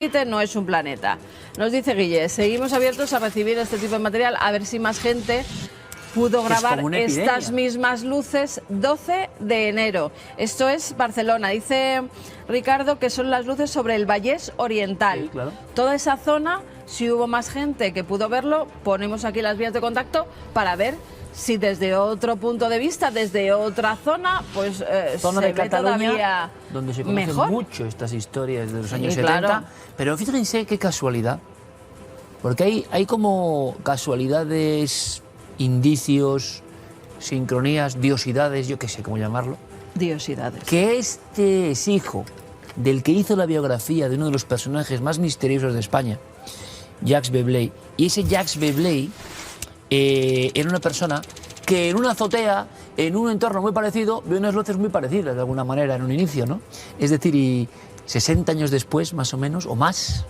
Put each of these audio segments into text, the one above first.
no es un planeta. Nos dice Guille, seguimos abiertos a recibir este tipo de material, a ver si más gente pudo grabar estas mismas luces 12 de enero. Esto es Barcelona. Dice Ricardo que son las luces sobre el Vallès Oriental. Sí, claro. Toda esa zona, si hubo más gente que pudo verlo, ponemos aquí las vías de contacto para ver si desde otro punto de vista, desde otra zona, pues zona se de ve Cataluña, todavía donde se conocen mejor. mucho estas historias de los años Sí, 70. claro. Pero fíjense qué casualidad, porque hay como casualidades, indicios, sincronías, diosidades, yo qué sé cómo llamarlo. Diosidades. Que este es hijo del que hizo la biografía de uno de los personajes más misteriosos de España, Jacques Veuve. Y ese Jacques Veuve era una persona que en una azotea, en un entorno muy parecido, ve unas luces muy parecidas de alguna manera en un inicio, ¿no? Es decir, y 60 años después, más o menos, o más,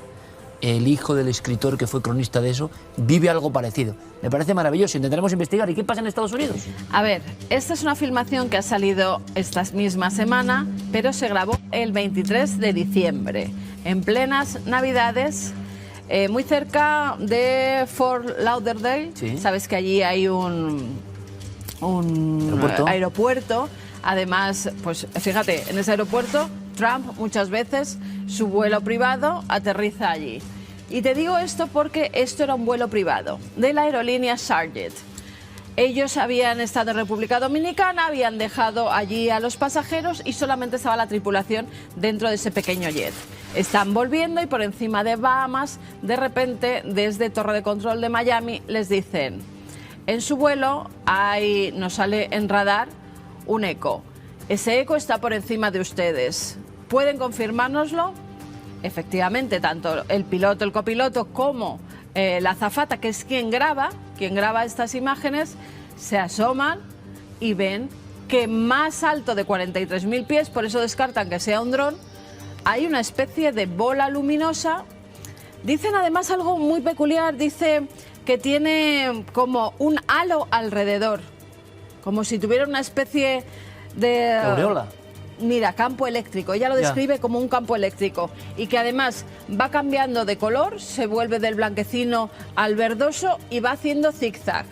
el hijo del escritor que fue cronista de eso vive algo parecido. Me parece maravilloso, intentaremos investigar. ¿Y qué pasa en Estados Unidos? A ver, esta es una filmación que ha salido esta misma semana, pero se grabó el 23 de diciembre, en plenas Navidades, muy cerca de Fort Lauderdale. Sí. Sabes que allí hay un aeropuerto. Además, pues fíjate, en ese aeropuerto Trump muchas veces su vuelo privado aterriza allí. Y te digo esto porque esto era un vuelo privado de la aerolínea Sargent. Ellos habían estado en República Dominicana, habían dejado allí a los pasajeros y solamente estaba la tripulación dentro de ese pequeño jet. Están volviendo y por encima de Bahamas, de repente, desde Torre de Control de Miami, les dicen: en su vuelo nos sale en radar un eco. Ese eco está por encima de ustedes. ¿Pueden confirmárnoslo? Efectivamente, tanto el piloto, el copiloto, como la azafata, que es quien graba estas imágenes, se asoman y ven que más alto de 43.000 pies, por eso descartan que sea un dron, hay una especie de bola luminosa. Dicen además algo muy peculiar, dice que tiene como un halo alrededor, como si tuviera una especie de aureola. Mira, campo eléctrico. Ella lo describe como un campo eléctrico y que además va cambiando de color, se vuelve del blanquecino al verdoso y va haciendo zigzag.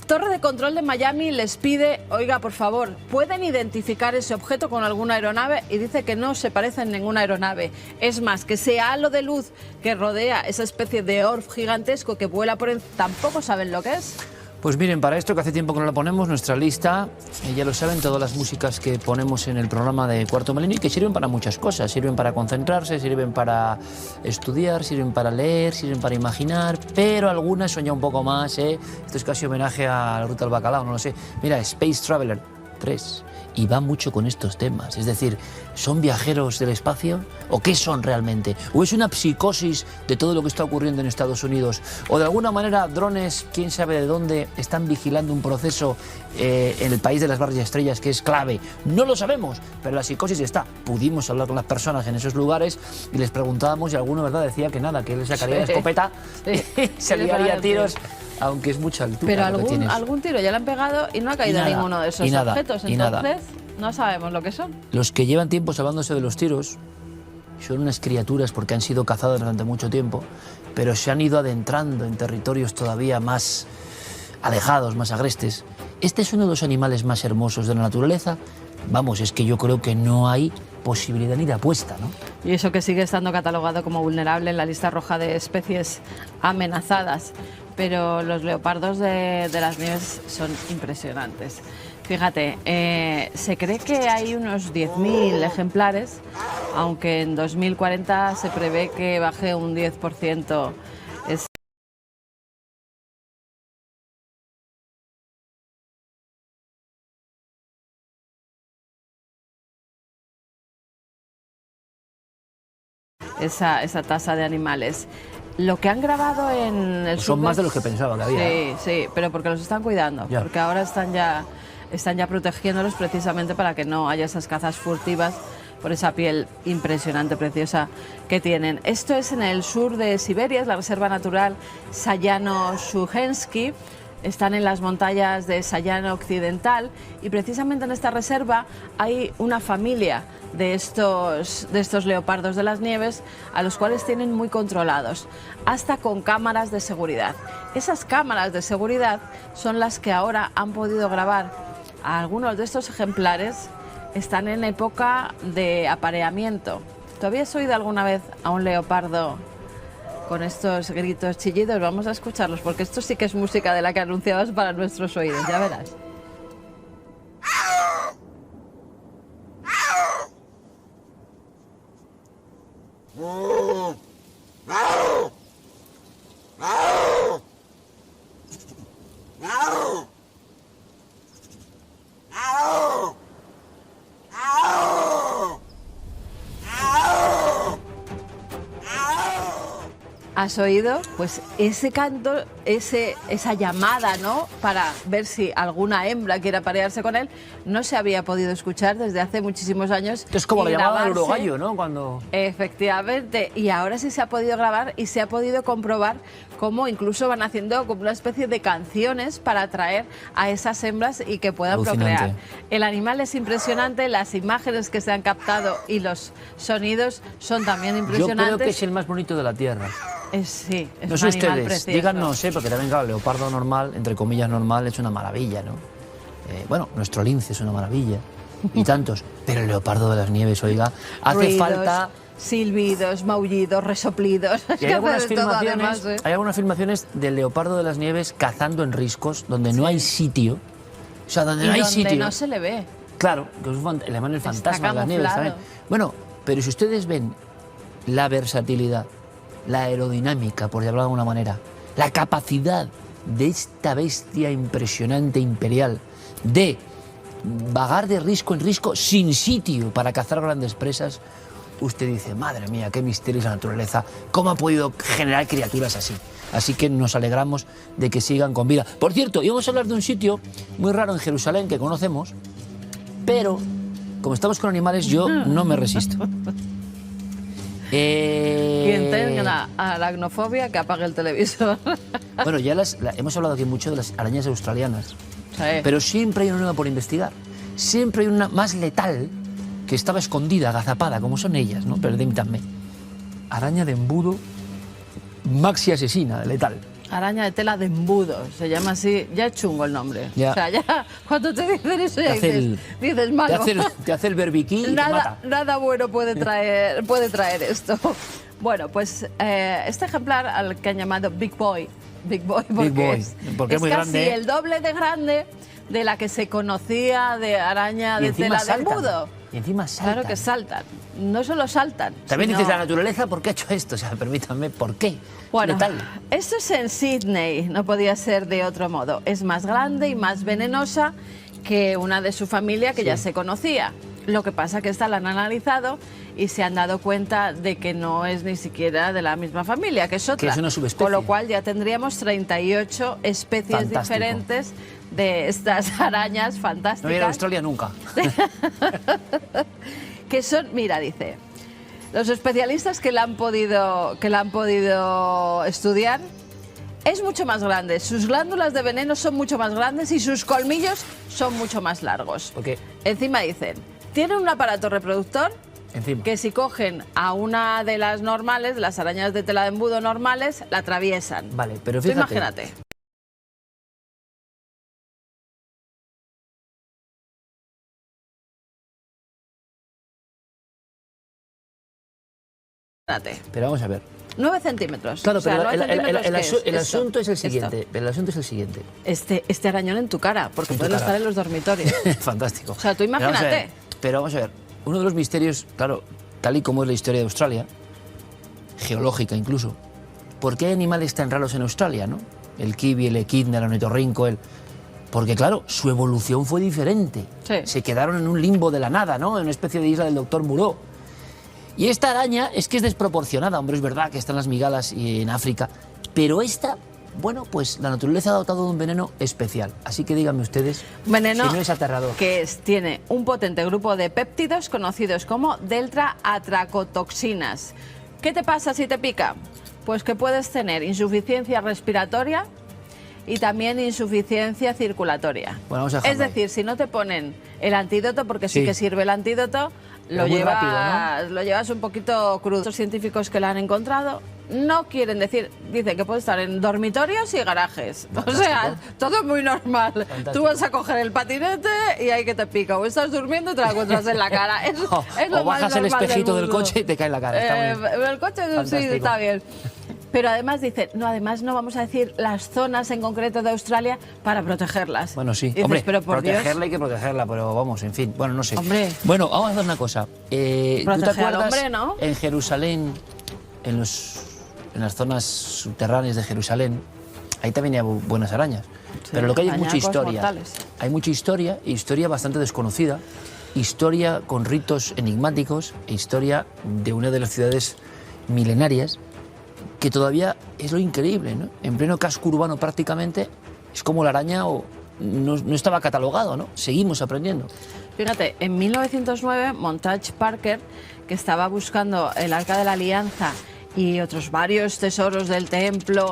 Torre de Control de Miami les pide, oiga, por favor, ¿pueden identificar ese objeto con alguna aeronave? Y dice que no se parece en ninguna aeronave. Es más, que ese halo de luz que rodea esa especie de orb gigantesco que vuela por encima, tampoco saben lo que es. Pues miren, para esto, que hace tiempo que no la ponemos, nuestra lista, ya lo saben, todas las músicas que ponemos en el programa de Cuarto Milenio, y que sirven para muchas cosas. Sirven para concentrarse, sirven para estudiar, sirven para leer, sirven para imaginar, pero algunas son ya un poco más, Esto es casi homenaje a la Ruta del Bacalao, no lo sé. Mira, Space Traveler 3, y va mucho con estos temas. Es decir, ¿son viajeros del espacio? ¿O qué son realmente? ¿O es una psicosis de todo lo que está ocurriendo en Estados Unidos? ¿O de alguna manera drones, quién sabe de dónde, están vigilando un proceso en el país de las barras y estrellas que es clave? No lo sabemos, pero la psicosis está. Pudimos hablar con las personas en esos lugares y les preguntábamos y alguno, ¿verdad?, decía que nada, que él sacaría la escopeta y se liaría a tiros. Aunque es mucha altura. Pero algún tiro ya le han pegado y no ha caído ninguno de esos objetos. Entonces, no sabemos lo que son. Los que llevan tiempo salvándose de los tiros son unas criaturas porque han sido cazadas durante mucho tiempo, pero se han ido adentrando en territorios todavía más alejados, más agrestes. Este es uno de los animales más hermosos de la naturaleza. Vamos, es que yo creo que no hay posibilidad ni de apuesta, ¿no? Y eso que sigue estando catalogado como vulnerable en la lista roja de especies amenazadas. Pero los leopardos de las nieves son impresionantes. Fíjate, se cree que hay unos 10.000 ejemplares, aunque en 2040 se prevé que baje un 10%. Esa tasa de animales. Lo que han grabado en el son más de los que pensaba que había. Sí, sí, pero porque los están cuidando, porque ahora están ya protegiéndolos precisamente para que no haya esas cazas furtivas por esa piel impresionante, preciosa que tienen. Esto es en el sur de Siberia, es la Reserva Natural Sayano-Shuhensky. están en las montañas de Sayana Occidental y precisamente en esta reserva hay una familia de estos leopardos de las nieves a los cuales tienen muy controlados, hasta con cámaras de seguridad. Esas cámaras de seguridad son las que ahora han podido grabar a algunos de estos ejemplares. Están en época de apareamiento. ¿Tú habías oído alguna vez a un leopardo con estos gritos chillidos? Vamos a escucharlos, porque esto sí que es música de la que anunciabas para nuestros oídos, ya verás. ¿Has oído? Pues ese canto, esa llamada, ¿no?, para ver si alguna hembra quiere aparearse con él, no se había podido escuchar desde hace muchísimos años. Es como la llamada del urogallo, ¿no? Cuando... Efectivamente, y ahora sí se ha podido grabar y se ha podido comprobar cómo incluso van haciendo como una especie de canciones para atraer a esas hembras y que puedan procrear. El animal es impresionante, las imágenes que se han captado y los sonidos son también impresionantes. Yo creo que es el más bonito de la Tierra. Sí, es no un sé animal ustedes, precioso. díganos, porque también, claro, el leopardo normal, entre comillas normal, es una maravilla, ¿no? Bueno, nuestro lince es una maravilla, y tantos, pero el leopardo de las nieves, oiga, hace Ruidos, falta... silbidos, maullidos, resoplidos. Y hay algunas filmaciones del leopardo de las nieves cazando en riscos, donde no hay sitio, o sea, donde no hay sitio. No se le ve. Claro, que le llaman el fantasma de las nieves también. Bueno, pero si ustedes ven la versatilidad, la aerodinámica, por llamarlo de alguna manera, la capacidad de esta bestia impresionante imperial de vagar de risco en risco sin sitio para cazar grandes presas, usted dice, madre mía, qué misterio es la naturaleza, cómo ha podido generar criaturas así. Así que nos alegramos de que sigan con vida. Por cierto, íbamos a hablar de un sitio muy raro en Jerusalén que conocemos, pero como estamos con animales, yo no me resisto. Quien tenga aracnofobia, que apague el televisor. Bueno, ya hemos hablado aquí mucho de las arañas australianas, Sí. pero siempre hay una nueva por investigar. Siempre hay una más letal que estaba escondida, agazapada, como son ellas, ¿no? Permítanme. Araña de embudo, maxi asesina, letal. Araña de tela de embudo, se llama así, ya es chungo el nombre. Ya. O sea, ya cuando te dicen eso ya dices malo. Te hace el berbiquí y te mata. Nada bueno puede traer esto. Bueno, pues este ejemplar al que han llamado Big Boy porque es muy casi grande. el doble de grande de la que se conocía de araña de tela de embudo. Y encima saltan. Claro que saltan. No solo saltan. También sino... dices, la naturaleza, ¿por qué ha hecho esto? O sea, permítanme, ¿por qué? Bueno, letal. esto es en Sydney, no podía ser de otro modo. Es más grande y más venenosa que una de su familia que ya se conocía. Lo que pasa que esta la han analizado y se han dado cuenta de que no es ni siquiera de la misma familia, que es otra. Que es una subespecie. Con lo cual ya tendríamos 38 especies Fantástico. Diferentes de estas arañas fantásticas. No voy a ir a Australia nunca. Que son, mira, dice, los especialistas que la han podido estudiar, es mucho más grande, sus glándulas de veneno son mucho más grandes y sus colmillos son mucho más largos. Okay. Encima dicen, tienen un aparato reproductor Encima. que si cogen a una de las normales, las arañas de tela de embudo normales, la atraviesan. Vale, pero Tú fíjate. imagínate. Pero vamos a ver. 9 centímetros. Claro, O sea, pero 9 centímetros, ¿qué el es asunto es el esto? siguiente. El asunto es el siguiente. Este arañón en tu cara, porque En tu pueden cara. estar en los dormitorios. Fantástico. O sea, tú imagínate. Pero vamos a ver. Uno de los misterios, claro, tal y como es la historia de Australia, geológica incluso, ¿por qué hay animales tan raros en Australia, no? El kiwi, el equidna, el ornitorrinco, Porque, claro, su evolución fue diferente. Sí. Se quedaron en un limbo de la nada, ¿no? En una especie de isla del doctor Moreau. Y esta araña es que es desproporcionada, hombre, es verdad que están las migalas y en África, pero esta, bueno, pues la naturaleza ha dotado de un veneno especial. Así que díganme ustedes Veneno si no es aterrador. que tiene un potente grupo de péptidos conocidos como delta-atracotoxinas. ¿Qué te pasa si te pica? Pues que puedes tener insuficiencia respiratoria, y también insuficiencia circulatoria. Bueno, vamos a dejarlo es decir, si no te ponen el antídoto, porque sí que sirve el antídoto, lo llevas, rápido, ¿no? Lo llevas un poquito crudo. Los científicos que lo han encontrado no quieren decir, dicen que puede estar en dormitorios y garajes. Fantástico. O sea, todo es muy normal. Fantástico. Tú vas a coger el patinete y ahí que te pica. O estás durmiendo y te la encuentras en la cara. Es lo o bajas el espejito del coche y te cae en la cara. Está el coche sí está bien. Pero además dicen, no, además no vamos a decir las zonas en concreto de Australia para protegerlas. Bueno, sí. Dices, hombre, pero por protegerla Dios. hay que protegerla, pero vamos, en fin, bueno, no sé. Hombre. Bueno, vamos a hacer una cosa. ¿Tú te acuerdas al hombre, ¿no? En Jerusalén, en las zonas subterráneas de Jerusalén, ahí también hay buenas arañas? Sí, pero lo que hay es mucha historia. Mortales. Hay mucha historia, historia bastante desconocida, historia con ritos enigmáticos, e historia de una de las ciudades milenarias, que todavía es lo increíble, ¿no? En pleno casco urbano prácticamente, es como la araña no estaba catalogado, ¿no? Seguimos aprendiendo. Fíjate, en 1909, Montage Parker, que estaba buscando el Arca de la Alianza y otros varios tesoros del templo,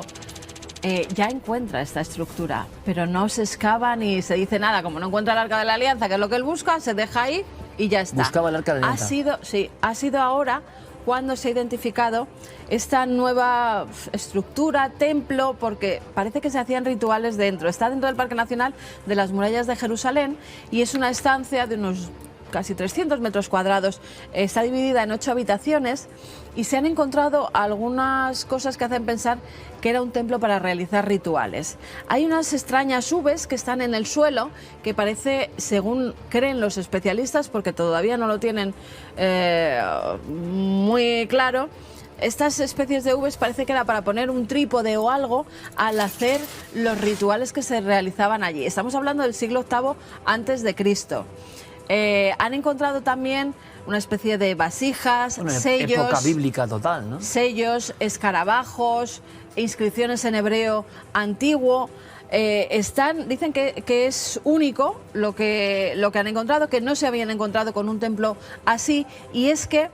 ya encuentra esta estructura, pero no se excava ni se dice nada. Como no encuentra el Arca de la Alianza, que es lo que él busca, se deja ahí y ya está. Buscaba el Arca de la Alianza. Ha sido ahora cuando se ha identificado esta nueva estructura, templo, porque parece que se hacían rituales dentro. Está dentro del Parque Nacional de las Murallas de Jerusalén y es una estancia de unos casi 300 metros cuadrados. Está dividida en 8 habitaciones y se han encontrado algunas cosas que hacen pensar que era un templo para realizar rituales. Hay unas extrañas Vs que están en el suelo que parece, según creen los especialistas, porque todavía no lo tienen muy claro, estas especies de Vs parece que era para poner un trípode o algo al hacer los rituales que se realizaban allí. Estamos hablando del siglo VIII antes de Cristo. Han encontrado también una especie de vasijas, sellos, época bíblica total, ¿no? Sellos, escarabajos, inscripciones en hebreo antiguo. Dicen que es único lo que han encontrado, que no se habían encontrado con un templo así, y es que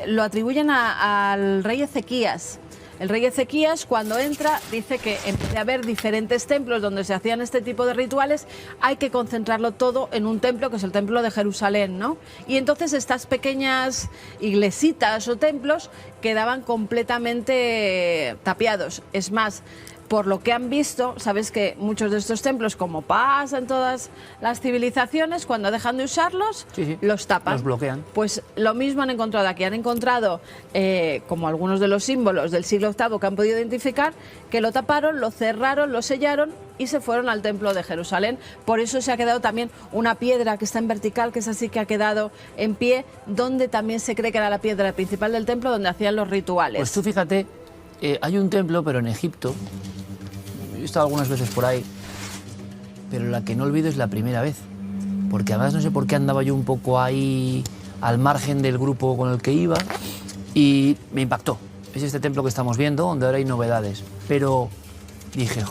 lo atribuyen al rey Ezequías. El rey Ezequías, cuando entra, dice que en vez de haber diferentes templos donde se hacían este tipo de rituales, hay que concentrarlo todo en un templo, que es el templo de Jerusalén, ¿no? Y entonces estas pequeñas iglesitas o templos quedaban completamente tapiados. Es más, por lo que han visto, sabes que muchos de estos templos, como pasa en todas las civilizaciones, cuando dejan de usarlos, los tapan. Los bloquean. Pues lo mismo han encontrado aquí. Han encontrado, como algunos de los símbolos del siglo VIII que han podido identificar, que lo taparon, lo cerraron, lo sellaron y se fueron al templo de Jerusalén. Por eso se ha quedado también una piedra que está en vertical, que es así que ha quedado en pie, donde también se cree que era la piedra principal del templo donde hacían los rituales. Pues tú fíjate, hay un templo, pero en Egipto. He estado algunas veces por ahí, pero la que no olvido es la primera vez, porque además no sé por qué andaba yo un poco ahí al margen del grupo con el que iba y me impactó. Es este templo que estamos viendo, donde ahora hay novedades, pero dije,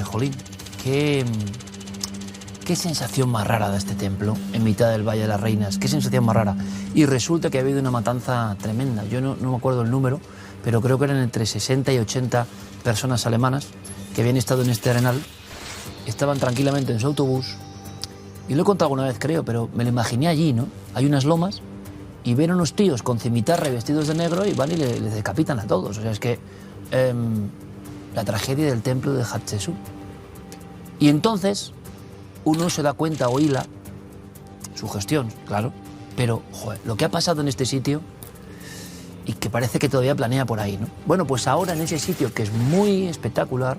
jolín, qué sensación más rara de este templo, en mitad del Valle de las Reinas, qué sensación más rara. Y resulta que ha habido una matanza tremenda. Yo no me acuerdo el número, pero creo que eran entre 60 y 80 personas alemanas que habían estado en este arenal, estaban tranquilamente en su autobús, y lo he contado alguna vez creo, pero me lo imaginé allí, ¿no? Hay unas lomas y ven unos tíos con cimitarra y vestidos de negro y van y les decapitan a todos. O sea, es que la tragedia del templo de Hatshepsut. Y entonces uno se da cuenta o hila, su gestión, claro, pero joder, lo que ha pasado en este sitio y que parece que todavía planea por ahí, ¿no? Bueno, pues ahora en ese sitio, que es muy espectacular,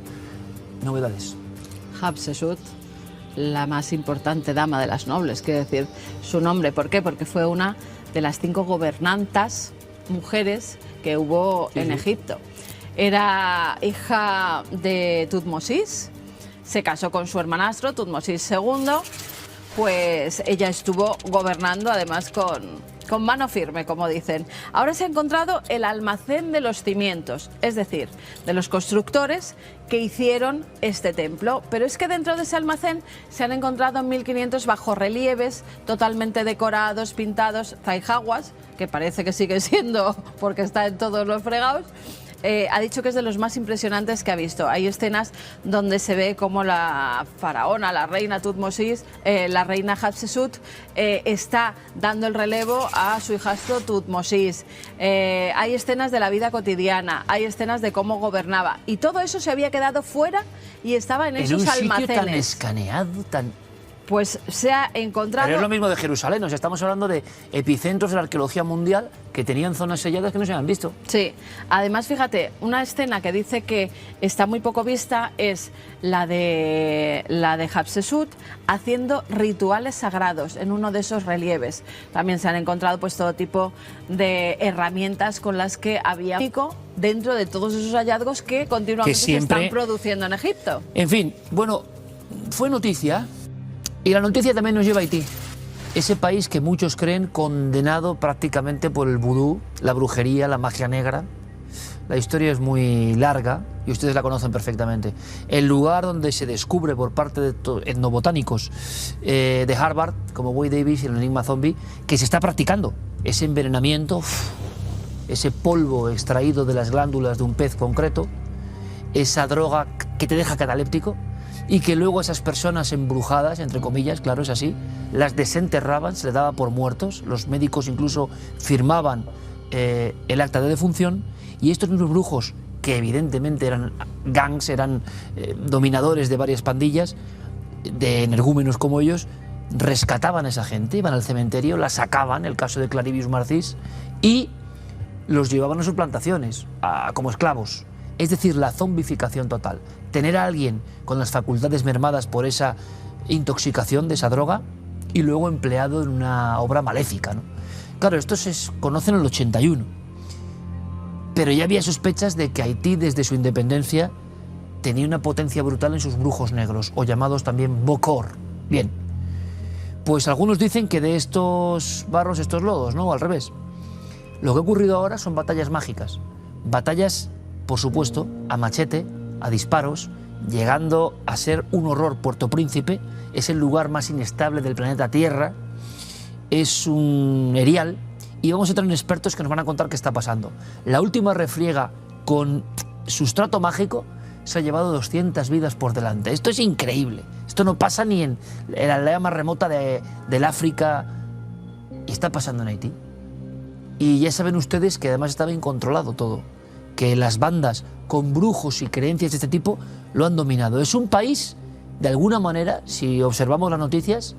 novedades. Hatshepsut, la más importante dama de las nobles, quiero decir su nombre. ¿Por qué? Porque fue una de las 5 gobernantas mujeres que hubo en Egipto. Era hija de Tutmosis. Se casó con su hermanastro, Tutmosis II, pues ella estuvo gobernando además con mano firme, como dicen. Ahora se ha encontrado el almacén de los cimientos, es decir, de los constructores que hicieron este templo. Pero es que dentro de ese almacén se han encontrado en 1500 bajorrelieves totalmente decorados, pintados, zaijaguas, que parece que sigue siendo porque está en todos los fregados. Ha dicho que es de los más impresionantes que ha visto. Hay escenas donde se ve como la faraona, la reina Tutmosis, la reina Hatshepsut, está dando el relevo a su hijastro Tutmosis. Hay escenas de la vida cotidiana, hay escenas de cómo gobernaba. Y todo eso se había quedado fuera y estaba en esos almacenes. En un sitio tan escaneado, tan... Pues se ha encontrado... Pero es lo mismo de Jerusalén, o sea, estamos hablando de epicentros de la arqueología mundial que tenían zonas selladas que no se habían visto. Sí, además fíjate, una escena que dice que está muy poco vista es la de Hatshepsut haciendo rituales sagrados en uno de esos relieves. También se han encontrado pues todo tipo de herramientas con las que había dentro de todos esos hallazgos que continuamente se están produciendo en Egipto. En fin, bueno, fue noticia. Y la noticia también nos lleva a Haití, ese país que muchos creen condenado prácticamente por el vudú, la brujería, la magia negra. La historia es muy larga y ustedes la conocen perfectamente. El lugar donde se descubre por parte de etnobotánicos de Harvard, como Wade Davis y el enigma zombie, que se está practicando ese envenenamiento, ese polvo extraído de las glándulas de un pez concreto, esa droga que te deja cataléptico, y que luego esas personas embrujadas, entre comillas, claro, es así, las desenterraban, se les daba por muertos, los médicos incluso firmaban el acta de defunción, y estos mismos brujos, que evidentemente eran gangs, eran dominadores de varias pandillas, de energúmenos como ellos, rescataban a esa gente, iban al cementerio, la sacaban, el caso de Clarivius Marcis, y los llevaban a sus plantaciones, como esclavos. Es decir, la zombificación total. Tener a alguien con las facultades mermadas por esa intoxicación de esa droga y luego empleado en una obra maléfica, ¿no? Claro, esto se conoce en el 81, pero ya había sospechas de que Haití, desde su independencia, tenía una potencia brutal en sus brujos negros, o llamados también Bokor. Bien, pues algunos dicen que de estos barros, estos lodos, ¿no? O al revés. Lo que ha ocurrido ahora son batallas mágicas, batallas, por supuesto, a machete, a disparos, llegando a ser un horror. Puerto Príncipe es el lugar más inestable del planeta Tierra, es un erial, y vamos a tener expertos que nos van a contar qué está pasando. La última refriega con sustrato mágico se ha llevado 200 vidas por delante. Esto es increíble, esto no pasa ni en la aldea más remota del África, y está pasando en Haití. Y ya saben ustedes que además está bien controlado todo, que las bandas con brujos y creencias de este tipo lo han dominado. Es un país, de alguna manera, si observamos las noticias,